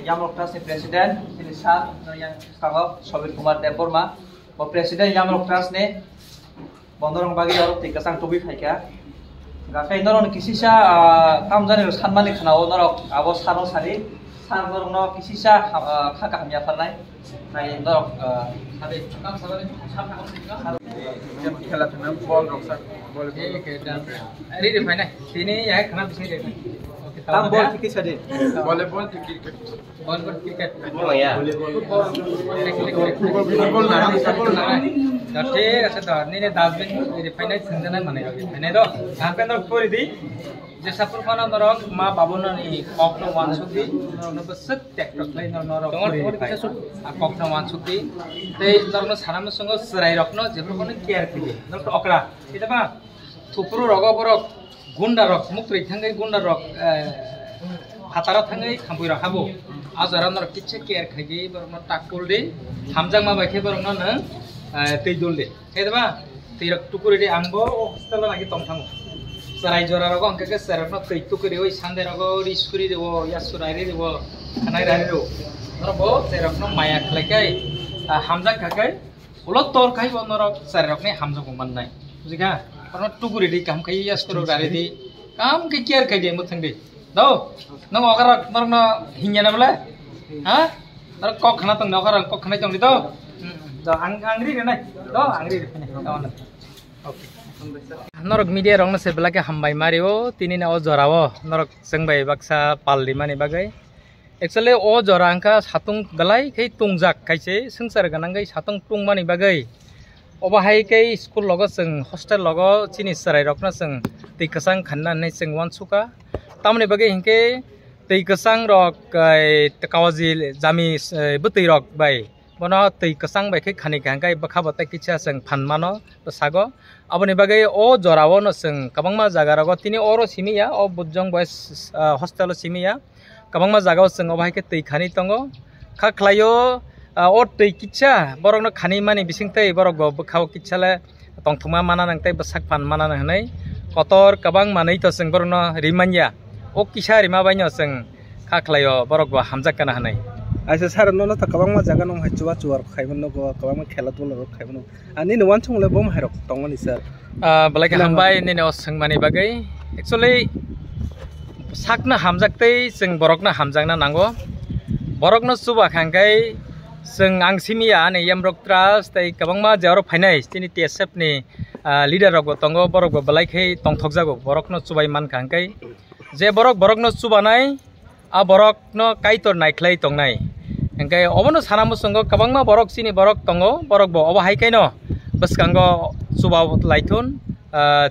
Yamrok Trust President, ini saat yang sekarang Sobir Kumar Deborma, Presiden Yamrok Trust ne, bondorong bagi orang tiga sang tobi faika. Gakai norong kisisa kamjani sanmani kanao norok abos kano sari, san norong no kisisa kakak hamya farnai, nai norok sari kam sabari sam kakak sih. Kalau tu nam ball roksak, ball. Ini di mana? Sini ya kenapa sini deh? Tam ball tiket saja. Volleyball tiket. Volleyball tiket. Oh ya. Football nana. Jadi asal ni dustbin ini final senjana mana ya? Ini tu. Sampai orang kori di. Jasa permana orang ma babona ni kokno wansudi. Orang besar tektok lain orang kori. Kokno wansudi. Tapi orang sana masuk serai rokno. Jadi orang care kiri. Orang okra. Itu apa? Tupuru rogo borok. Gunda rok, mukri thangai gunda rok, hatara thangai khampui rok habo. Ajaran rok kitche care khagi, barang takul de, hamjang ma baikhe barang na teidul de. Itu apa? Tirak tukuri de angbo, setelah lagi tong thangu. Serai jora rok angke ke serai rok teid tukuri oi sande rok riskuri de wo, ya surai de wo, kanai rai de wo. Rok bo serai rok no maya khlaikai, hamjang khakai, ulot tor kai bo rok serai rok ne hamjang kuman nai. Buziga? Karena tukuri di kam kaya skoro dari di kam kekir kaya dia mutang di, tahu? Nang orang orang hingga na bela, ha? Nang kok kena tong orang kok kena tong di tahu? Tahu angri ni na, tahu angri ni, tahu na. Okay. Norok media orang na sebelah ke hambai mario, tini na o jorawo, norok sengbai baksa paldi mani bagai. Actually o jorangka satung belai kaya tungjak kaya sengsar ganang kaya satung tung mani bagai. Obahai ke school logo seng hostel logo cini serai rokna seng tei kesang khanna nei seng wan suka tamne bagai hingke tei kesang rok tekawaji jami butei rok bai bono tei kesang bai ke khani gangkai bakha batai kicha seng phanmano sago aboni bagai o jorawo no seng kabangma jaga rogo tini oro simiya o bujjong boys hostel simiya kabangma jaga seng obahai ke tei khani tongo kha khlayo o tei kicha borok no khani mani bising tei borok go bkhao kicha le tongthuma mana nang tei besak pan mana nang nei kotor kabang manei to seng borok no rimanya o kisha rima baino seng kha khlayo borok go hamjak kana hanai aisa sar no ta kabang ma jaga nong hachuwa chuar khaimon no go kabang ma khela tul ro khaimon ani no wan chung le bom hairok tongmani sir balai ka hambai ni no seng mani bagai actually sakna hamjak tei seng borok na hamjak na nango borok no suba khangkai seng ang simia ne Yamrok Trust tei kabangma jaro phainai tini TSF ni leader rok tongo borok bo balai khei tongthok jago borok no chubai man khangkai je borok no chubanai a borok no kaitor naikhlai tongnai engkai obono sanamo songo kabangma borok sini borok tongo borok bo obahai kaino baskango chuba laithun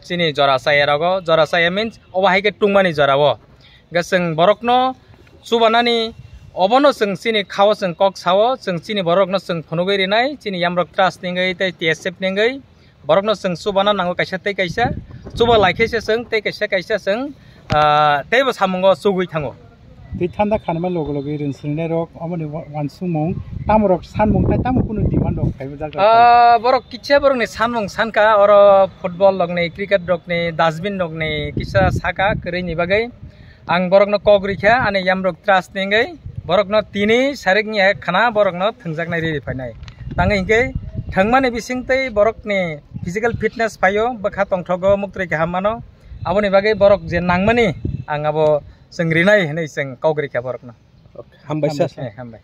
chini jora saya rogo jora saya means obahai ke tungmani jorawo gaseng borok no chubanani obono seng sini khawo seng kok sawo seng sini borok no seng phonogoi rinai sini Yamrok Trust ningai tei TSF ningai borok no seng subana nango kaisa tei kaisa suba laikhaisa seng tei kaisa seng tei bo samungo sugui thango tei thanda khanma logo logo rinsinai rok amoni wansumong tamrok sanmong tai tamu kuno demand rok khaibo jaga borok kicha borok ni sanmong sanka oro football rok ni cricket rok ni dustbin rok ni kisa saka krei ni bagai ang borok no kogrikha ane Yamrok Trust ningai borok no tini sarik ni khana borok no thungjak nai ri phainai tangai hingke thangmani bising tei borok ni physical fitness phayo bakha tongthogo muktri ka hamano aboni bagai borok je nangmani ang abo sengrinai nei seng kogri ka borok no hambai sa hambai